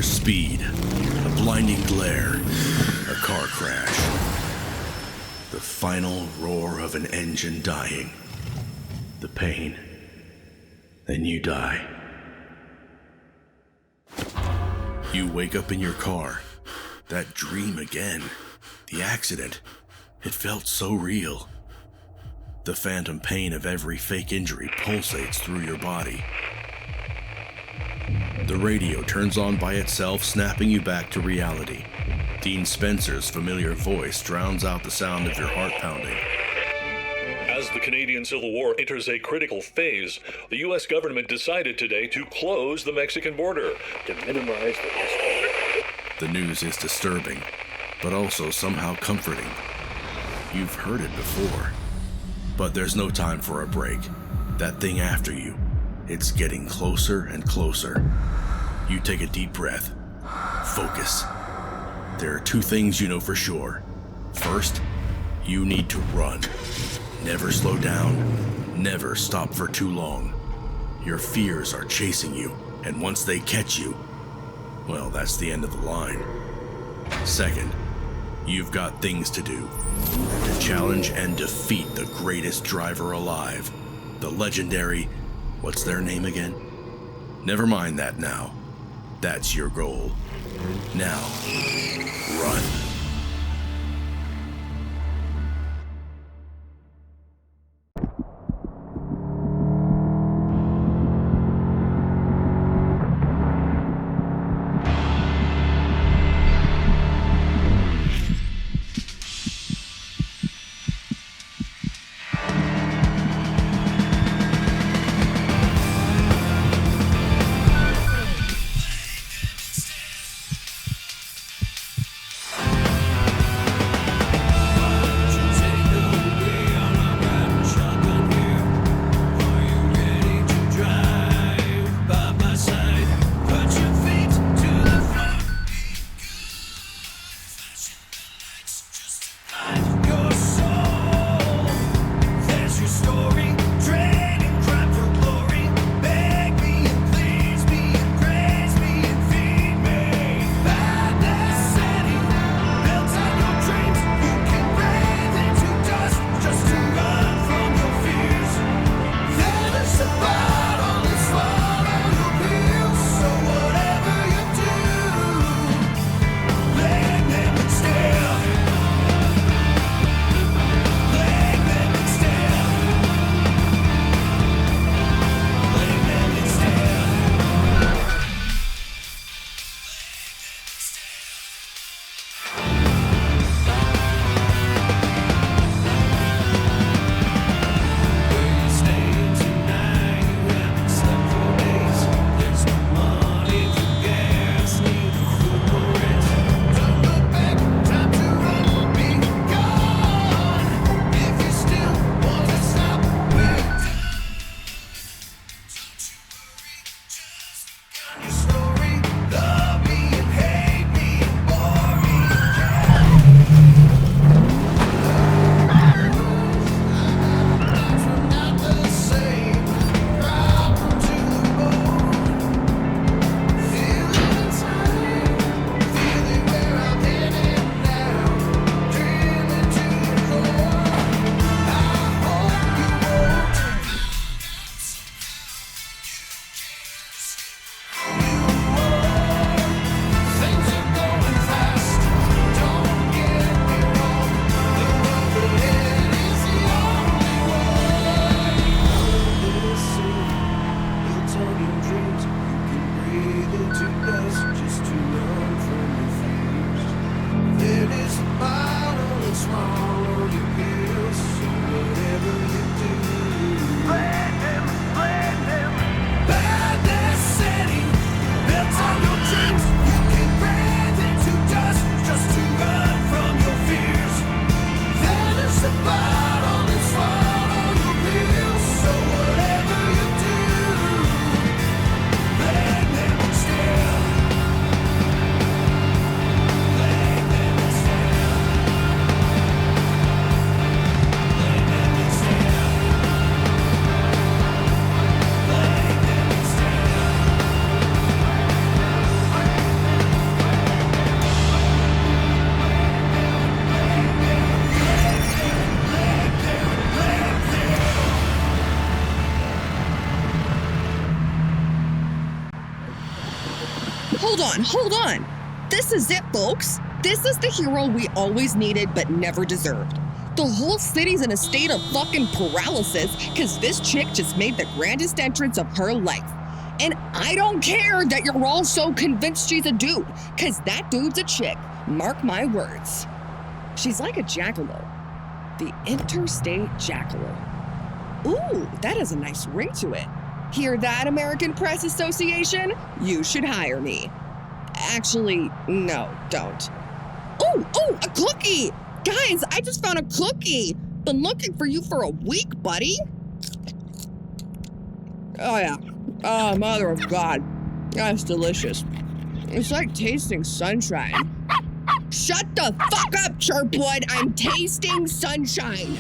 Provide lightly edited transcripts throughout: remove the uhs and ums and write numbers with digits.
speed, a blinding glare, a car crash, the final roar of an engine dying, the pain, then you die. You wake up in your car. That dream again. The accident. It felt so real. The phantom pain of every fake injury pulsates through your body. The radio turns on by itself, snapping you back to reality. Dean Spencer's familiar voice drowns out the sound of your heart pounding. As the Canadian Civil War enters a critical phase, the U.S. government decided today to close the Mexican border to minimize the risk. The news is disturbing, but also somehow comforting. You've heard it before. But there's no time for a break. That thing after you, it's getting closer and closer. You take a deep breath. Focus. There are two things you know for sure. First, you need to run. Never slow down. Never stop for too long. Your fears are chasing you, and once they catch you, well, that's the end of the line. Second, you've got things to do. To challenge and defeat the greatest driver alive. The legendary, what's their name again? Never mind that now. That's your goal. Now, run. hold on. This is it, folks. This is the hero we always needed but never deserved. The whole city's in a state of fucking paralysis because this chick just made the grandest entrance of her life. And I don't care that you're all so convinced she's a dude, because that dude's a chick. Mark my words. She's like a jackalope. The interstate jackalope. Ooh, that has a nice ring to it. Hear that, American Press Association? You should hire me. Actually, no, don't. Ooh, a cookie! Guys, I just found a cookie. Been looking for you for a week, buddy. Oh, yeah. Oh, mother of God. That's delicious. It's like tasting sunshine. Shut the fuck up, Chirpwood. I'm tasting sunshine.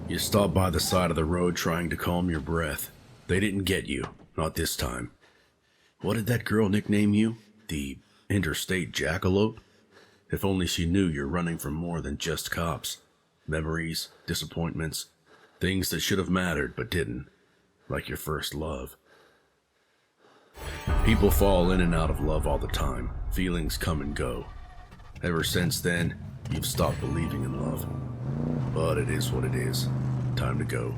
You stopped by the side of the road trying to calm your breath. They didn't get you, not this time. What did that girl nickname you? The interstate jackalope? If only she knew you're running from more than just cops. Memories, disappointments, things that should have mattered but didn't. Like your first love. People fall in and out of love all the time. Feelings come and go. Ever since then, you've stopped believing in love. But it is what it is. Time to go.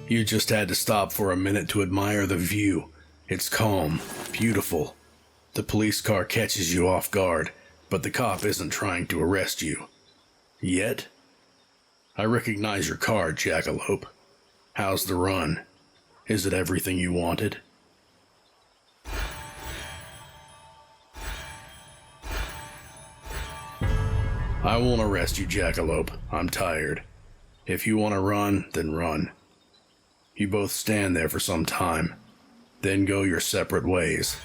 You just had to stop for a minute to admire the view. It's calm, beautiful. The police car catches you off guard, but the cop isn't trying to arrest you. Yet? I recognize your car, Jackalope. How's the run? Is it everything you wanted? I won't arrest you, Jackalope. I'm tired. If you want to run, then run. You both stand there for some time, then go your separate ways.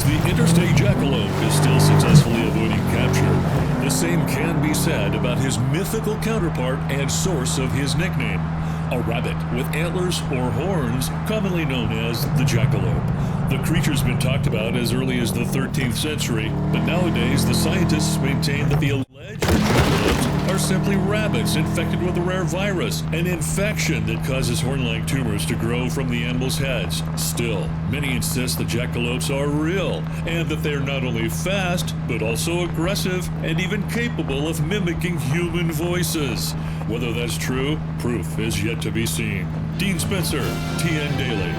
the interstate jackalope is still successfully avoiding capture, the same can be said about his mythical counterpart and source of his nickname, a rabbit with antlers or horns, commonly known as the jackalope. The creature's been talked about as early as the 13th century, but nowadays the scientists maintain that the alleged jackalopes are simply rabbits infected with a rare virus, an infection that causes horn-like tumors to grow from the animals' heads. Still, many insist the jackalopes are real, and that they are not only fast, but also aggressive and even capable of mimicking human voices. Whether that's true, proof is yet to be seen. Dean Spencer, TN Daily.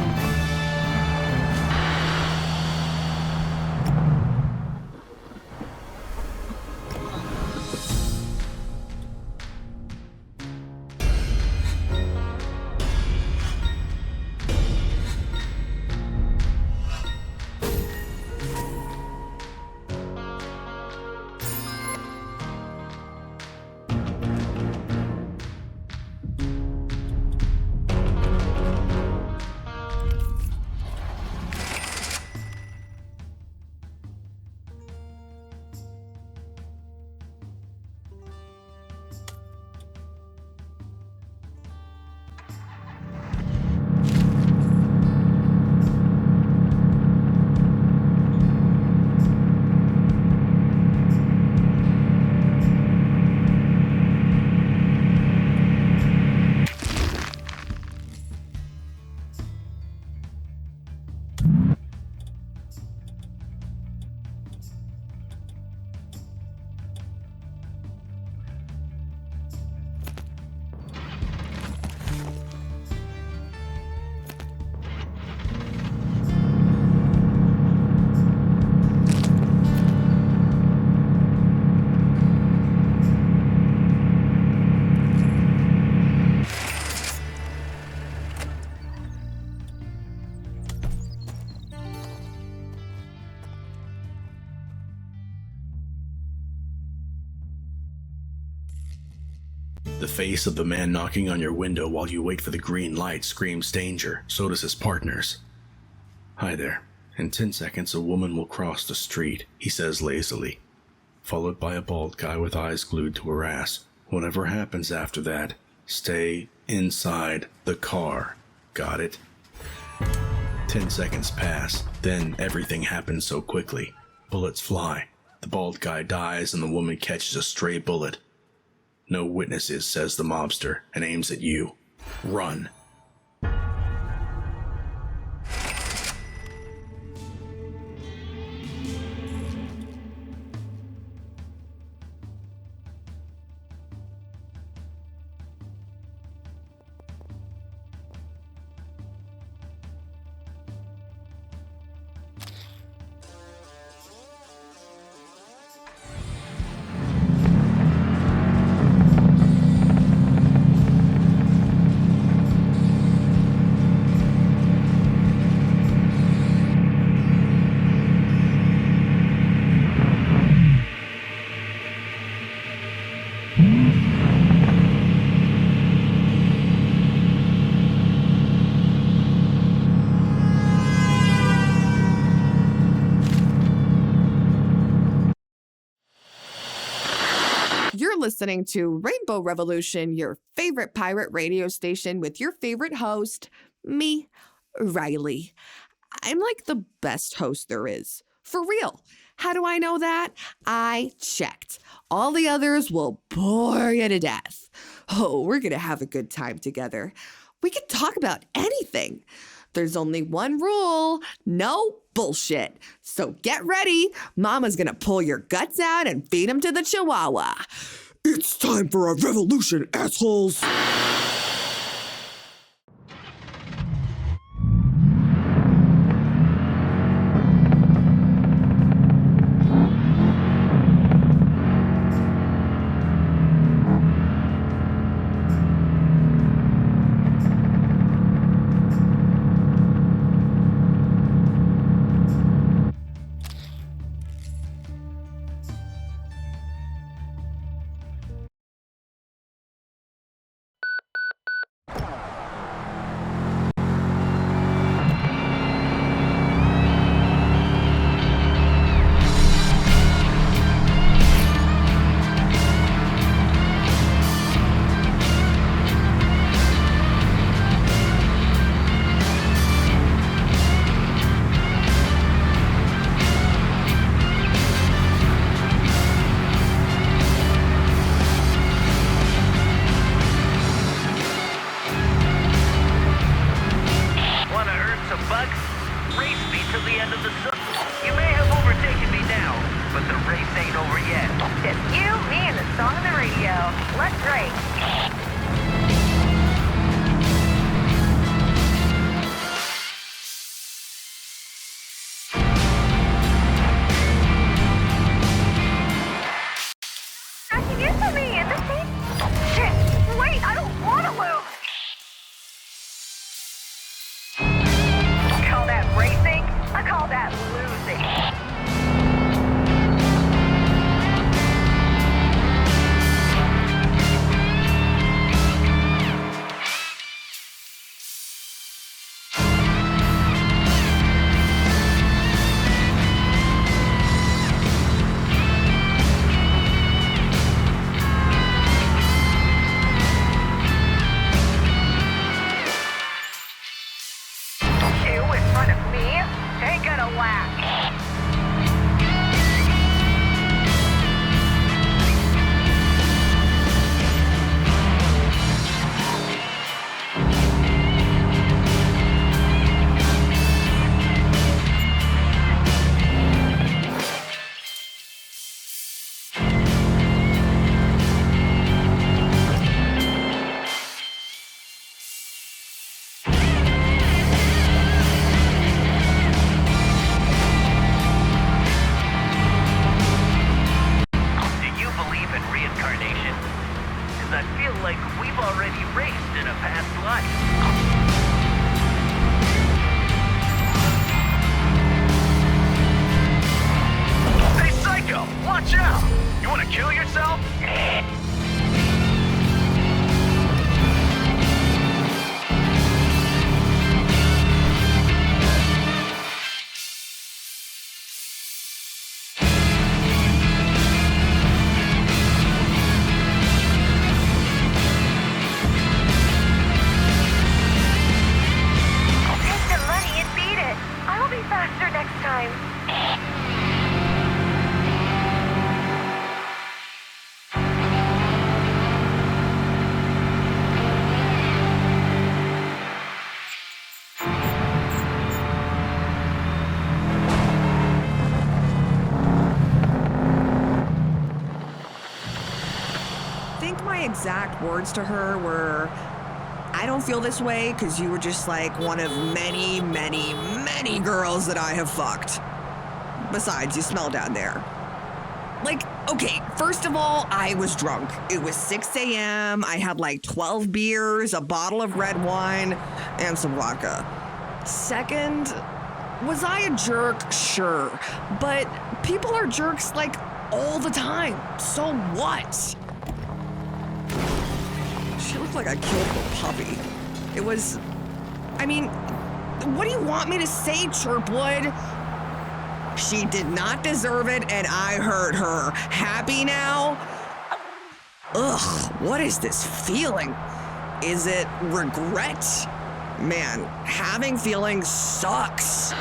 The face of the man knocking on your window while you wait for the green light screams danger. So does his partner's. Hi there. In 10 seconds, a woman will cross the street, he says lazily, followed by a bald guy with eyes glued to her ass. Whatever happens after that, stay inside the car. Got it? 10 seconds pass, then everything happens so quickly. Bullets fly. The bald guy dies and the woman catches a stray bullet. No witnesses, says the mobster, and aims at you. Run. You're listening to Rainbow Revolution, your favorite pirate radio station with your favorite host, me, Riley. I'm like the best host there is. For real. How do I know that? I checked. All the others will bore you to death. Oh, we're going to have a good time together. We can talk about anything. There's only one rule: no bullshit. So get ready. Mama's gonna pull your guts out and feed them to the chihuahua. It's time for a revolution, assholes. my exact words to her were, I don't feel this way because you were just like one of many, many, many girls that I have fucked. Besides, you smell down there. Like, okay, first of all, I was drunk. It was 6 a.m. I had like 12 beers, a bottle of red wine, and some vodka. Second, was I a jerk? Sure. But people are jerks like all the time. So what? She looked like I killed her puppy. It was, I mean, what do you want me to say, Chirpwood? She did not deserve it, and I hurt her. Happy now? Ugh, what is this feeling? Is it regret? Man, having feelings sucks.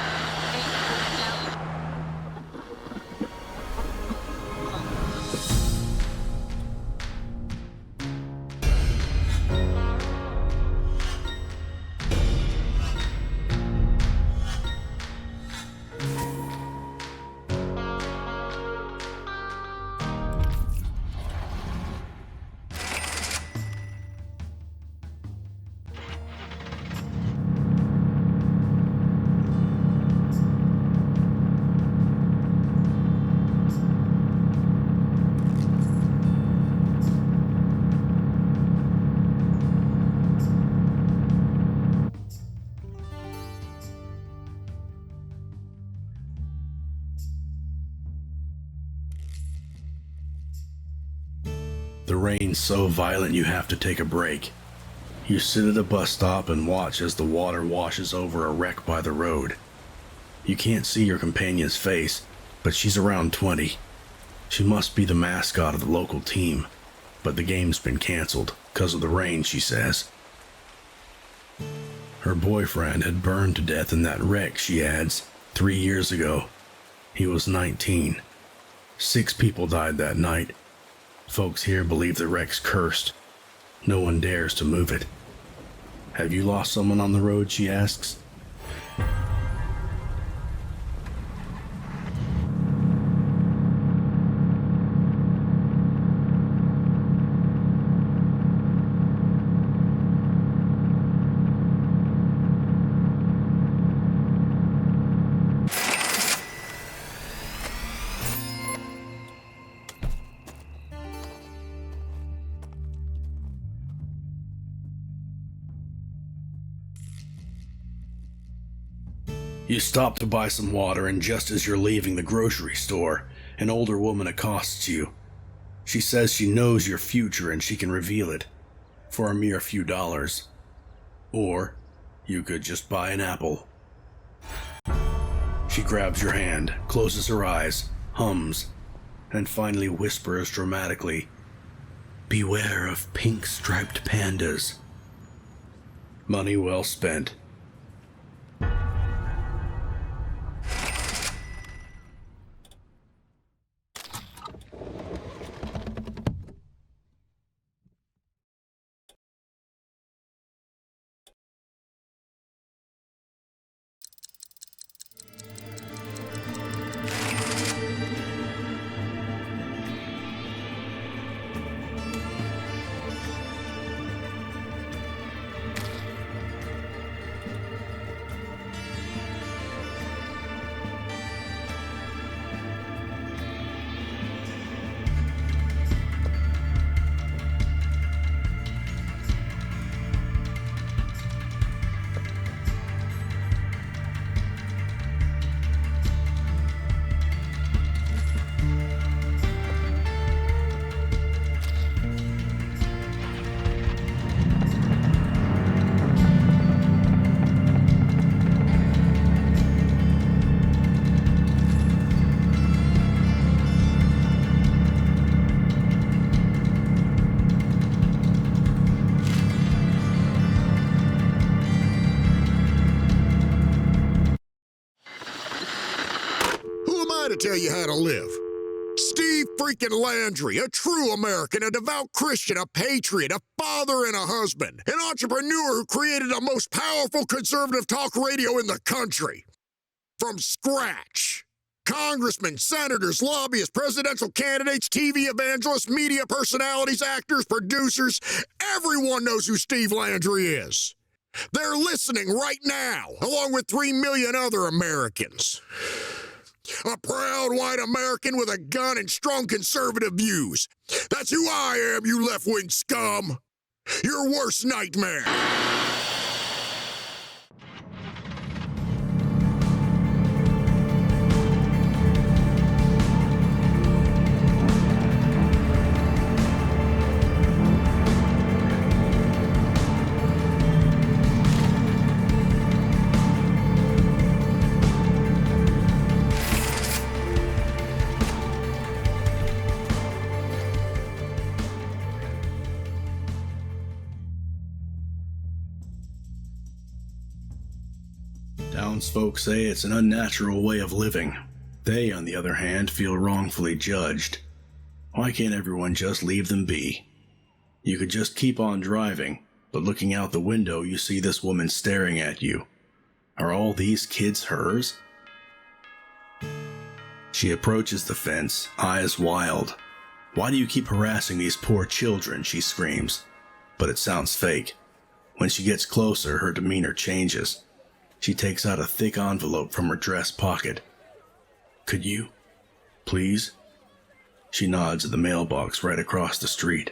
The rain's so violent you have to take a break. You sit at a bus stop and watch as the water washes over a wreck by the road. You can't see your companion's face, but she's around 20. She must be the mascot of the local team, but the game's been canceled because of the rain, she says. Her boyfriend had burned to death in that wreck, she adds, 3 years ago. He was 19. 6 people died that night. Folks here believe the wreck's cursed. No one dares to move it. Have you lost someone on the road, she asks. You stop to buy some water, and just as you're leaving the grocery store, an older woman accosts you. She says she knows your future and she can reveal it for a mere few dollars. Or you could just buy an apple. She grabs your hand, closes her eyes, hums, and finally whispers dramatically, "Beware of pink-striped pandas." Money well spent. To tell you how to live. Steve freaking Landry, a true American, a devout Christian, a patriot, a father and a husband, an entrepreneur who created the most powerful conservative talk radio in the country. From scratch. Congressmen, senators, lobbyists, presidential candidates, TV evangelists, media personalities, actors, producers, everyone knows who Steve Landry is. They're listening right now, along with 3 million other Americans. A proud white American with a gun and strong conservative views. That's who I am, you left-wing scum. Your worst nightmare. Townsfolk say it's an unnatural way of living. They, on the other hand, feel wrongfully judged. Why can't everyone just leave them be? You could just keep on driving, but looking out the window you see this woman staring at you. Are all these kids hers? She approaches the fence, eyes wild. Why do you keep harassing these poor children? She screams. But it sounds fake. When she gets closer, her demeanor changes. She takes out a thick envelope from her dress pocket. Could you? Please? She nods at the mailbox right across the street.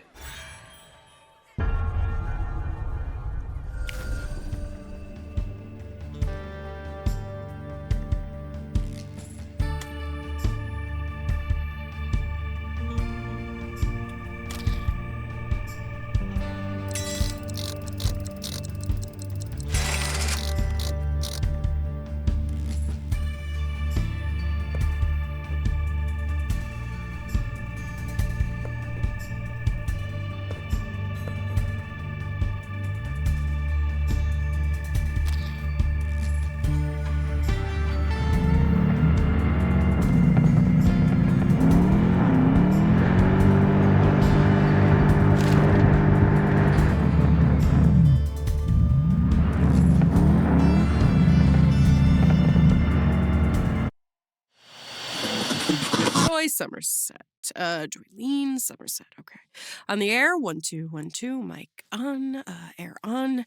Somerset. Joylene Somerset. Okay. On the air, 1212. Mic on. Air on.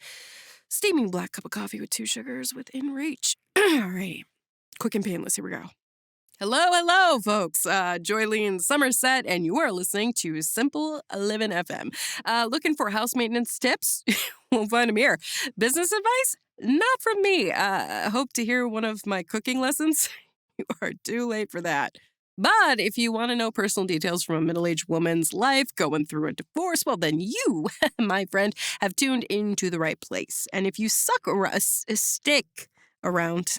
Steaming black cup of coffee with 2 sugars within reach. Alrighty. Quick and painless. Here we go. Hello, folks. Joylene Somerset, and you are listening to Simple Living FM. Looking for house maintenance tips? Won't find them here. Business advice? Not from me. Hope to hear one of my cooking lessons? You are too late for that. But if you want to know personal details from a middle-aged woman's life going through a divorce, well, then you, my friend, have tuned into the right place. And if you suck a stick around,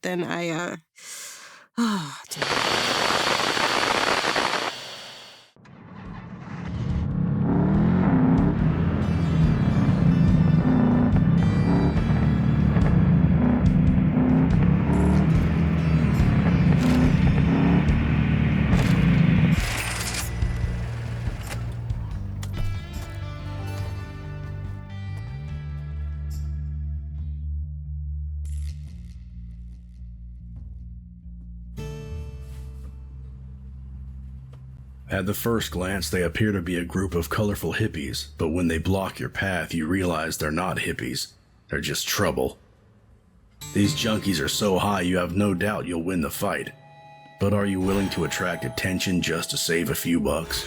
then I, At the first glance, they appear to be a group of colorful hippies, but when they block your path, you realize they're not hippies. They're just trouble. These junkies are so high you have no doubt you'll win the fight. But are you willing to attract attention just to save a few bucks?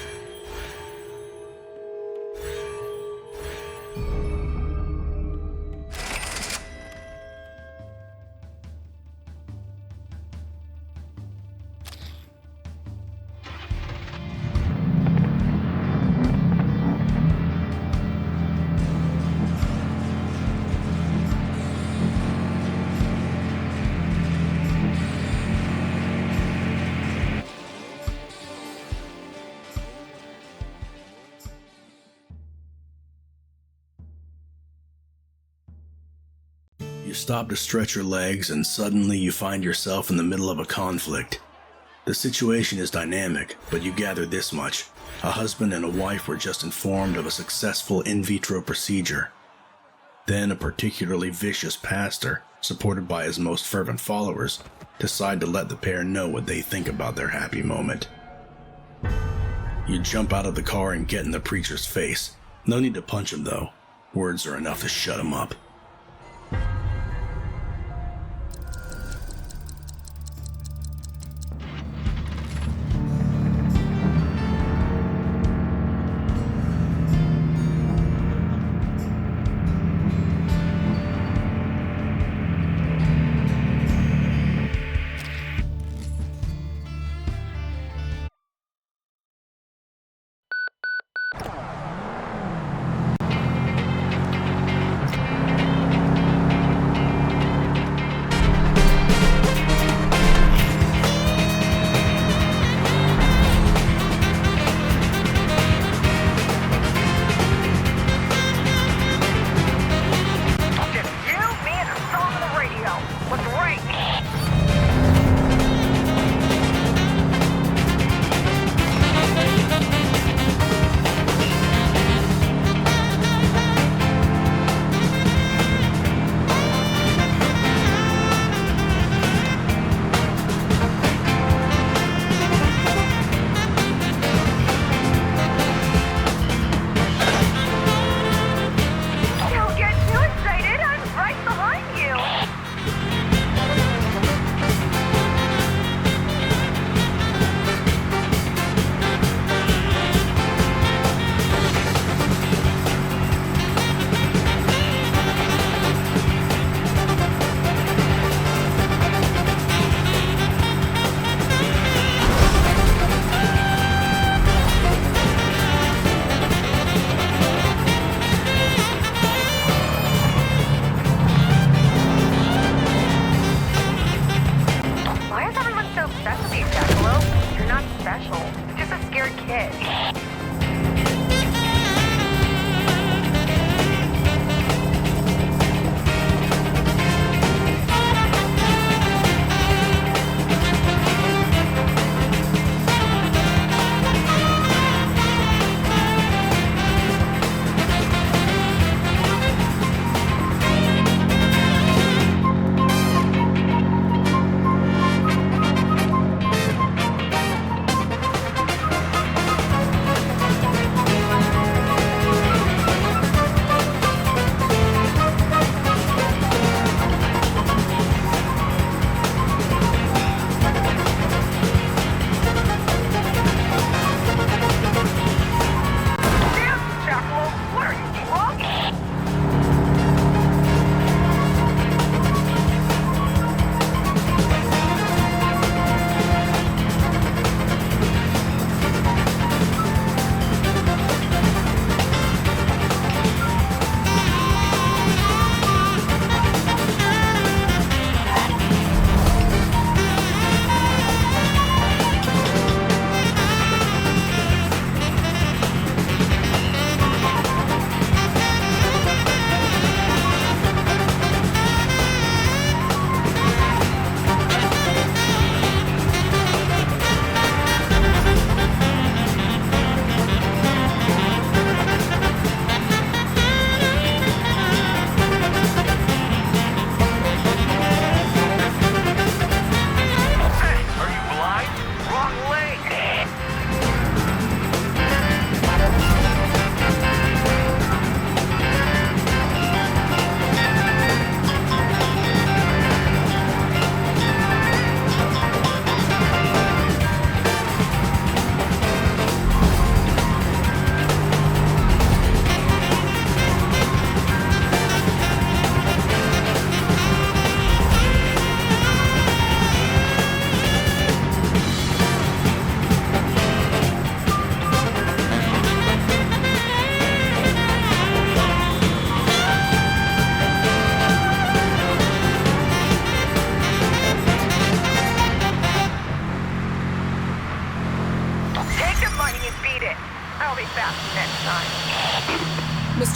You stop to stretch your legs, and suddenly you find yourself in the middle of a conflict. The situation is dynamic, but you gather this much. A husband and a wife were just informed of a successful in vitro procedure. Then a particularly vicious pastor, supported by his most fervent followers, decide to let the pair know what they think about their happy moment. You jump out of the car and get in the preacher's face. No need to punch him though. Words are enough to shut him up.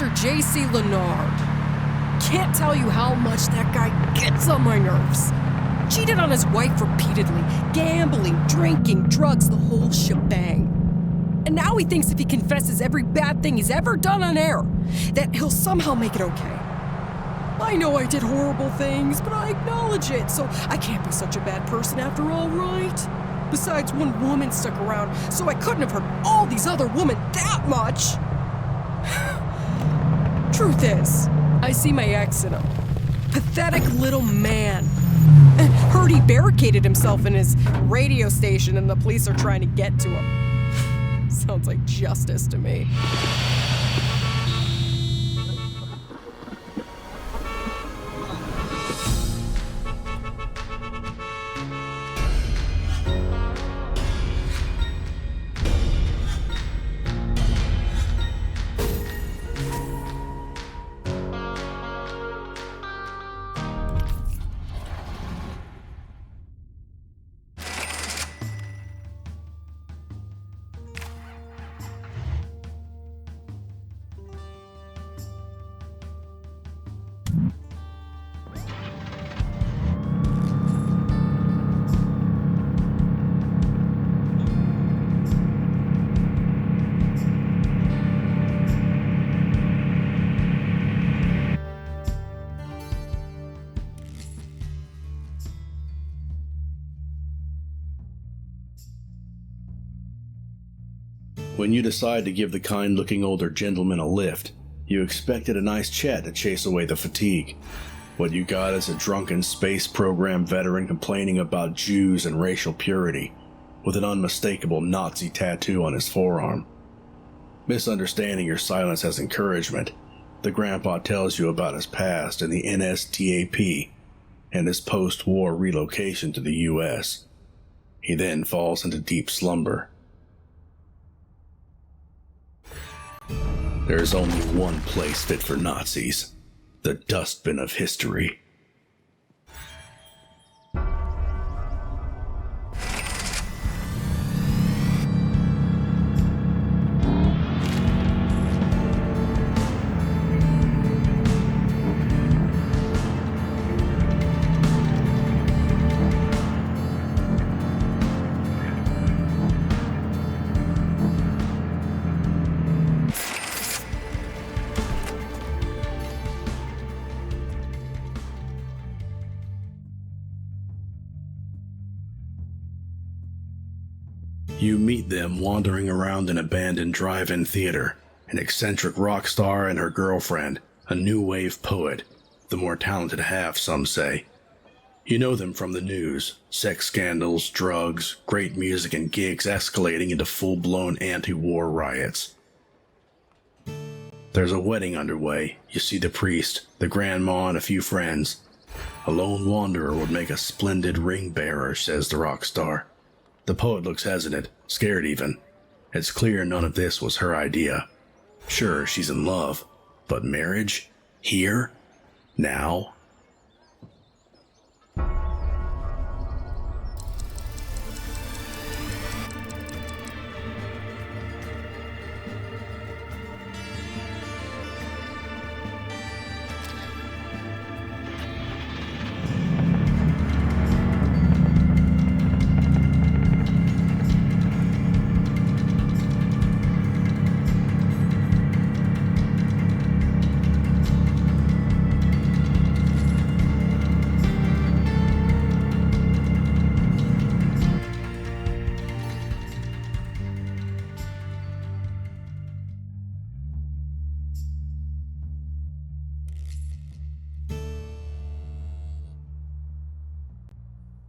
Mr. J.C. Leonard. Can't tell you how much that guy gets on my nerves. Cheated on his wife repeatedly, gambling, drinking, drugs, the whole shebang. And now he thinks if he confesses every bad thing he's ever done on air, that he'll somehow make it okay. I know I did horrible things, but I acknowledge it, so I can't be such a bad person after all, right? Besides, one woman stuck around, so I couldn't have hurt all these other women that much. Truth is, I see my ex in him. Pathetic little man. Heard he barricaded himself in his radio station and the police are trying to get to him. Sounds like justice to me. When you decide to give the kind-looking older gentleman a lift, you expected a nice chat to chase away the fatigue. What you got is a drunken space program veteran complaining about Jews and racial purity, with an unmistakable Nazi tattoo on his forearm. Misunderstanding your silence as encouragement, the grandpa tells you about his past in the NSDAP and his post-war relocation to the U.S. He then falls into deep slumber. There's only one place fit for Nazis, the dustbin of history. You meet them wandering around an abandoned drive-in theater, an eccentric rock star and her girlfriend, a new wave poet, the more talented half, some say. You know them from the news, sex scandals, drugs, great music and gigs escalating into full-blown anti-war riots. There's a wedding underway. You see the priest, the grandma, and a few friends. A lone wanderer would make a splendid ring bearer, says the rock star. The poet looks hesitant, scared even. It's clear none of this was her idea. Sure, she's in love, but marriage? Here? Now?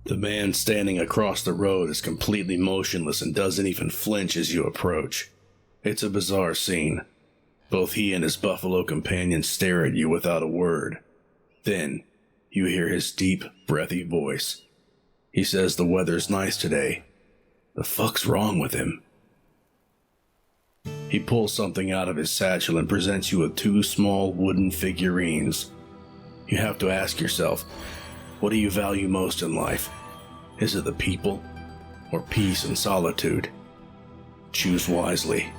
The man standing across the road is completely motionless and doesn't even flinch as you approach. It's a bizarre scene. Both he and his buffalo companion stare at you without a word. Then, you hear his deep, breathy voice. He says the weather's nice today. The fuck's wrong with him? He pulls something out of his satchel and presents you with two small wooden figurines. You have to ask yourself, what do you value most in life? Is it the people, or peace and solitude? Choose wisely.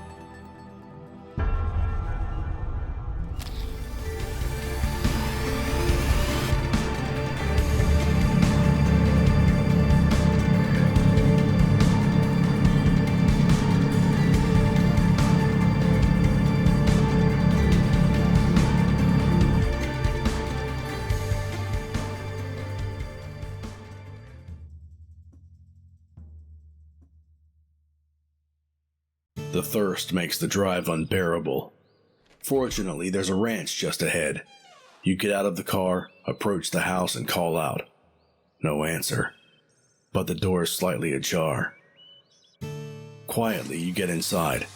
The thirst makes the drive unbearable. Fortunately, there's a ranch just ahead. You get out of the car, approach the house, and call out. No answer, but the door is slightly ajar. Quietly, you get inside.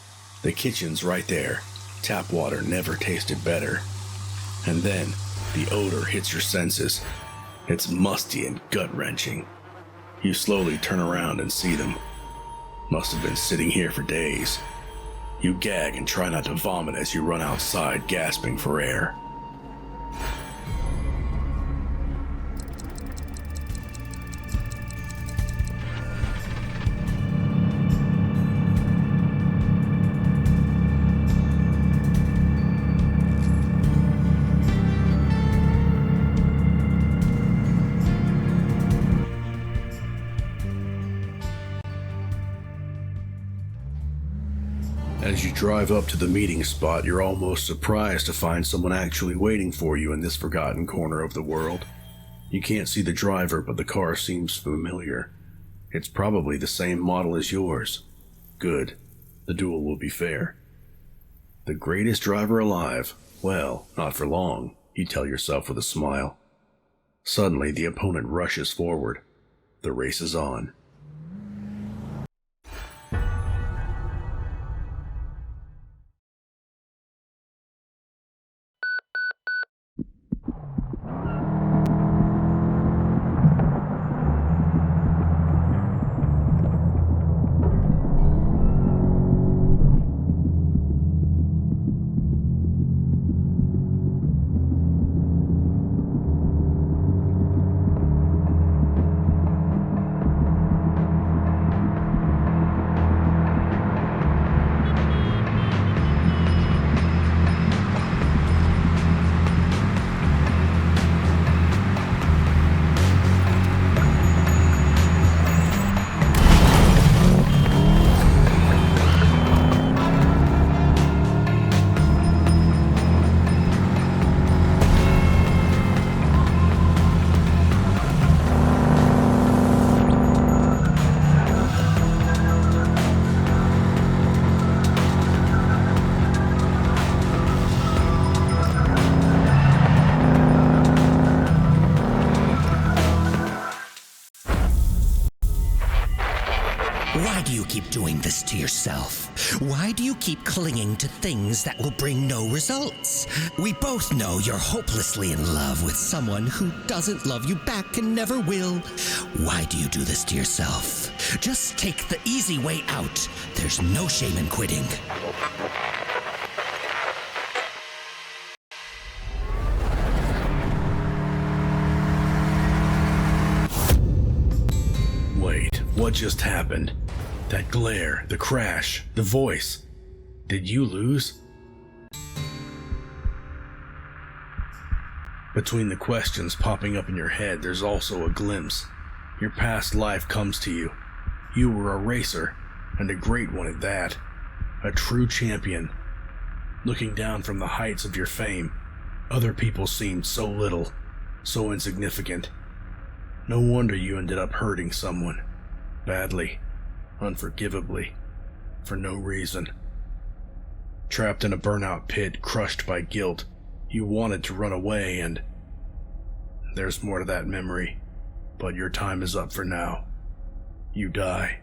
The kitchen's right there. Tap water never tasted better. And then, the odor hits your senses. It's musty and gut-wrenching. You slowly turn around and see them. Must have been sitting here for days. You gag and try not to vomit as you run outside, gasping for air. As you drive up to the meeting spot, you're almost surprised to find someone actually waiting for you in this forgotten corner of the world. You can't see the driver, but the car seems familiar. It's probably the same model as yours. Good. The duel will be fair. The greatest driver alive? Well, not for long, you tell yourself with a smile. Suddenly, the opponent rushes forward. The race is on. Why do you keep doing this to yourself? Why do you keep clinging to things that will bring no results? We both know you're hopelessly in love with someone who doesn't love you back and never will. Why do you do this to yourself? Just take the easy way out. There's no shame in quitting. Wait, what just happened? That glare, the crash, the voice. Did you lose? Between the questions popping up in your head, there's also a glimpse. Your past life comes to you. You were a racer, and a great one at that. A true champion. Looking down from the heights of your fame, other people seemed so little, so insignificant. No wonder you ended up hurting someone. Badly. Unforgivably. For no reason. Trapped in a burnout pit, crushed by guilt, you wanted to run away, and there's more to that memory, but your time is up for now. You die.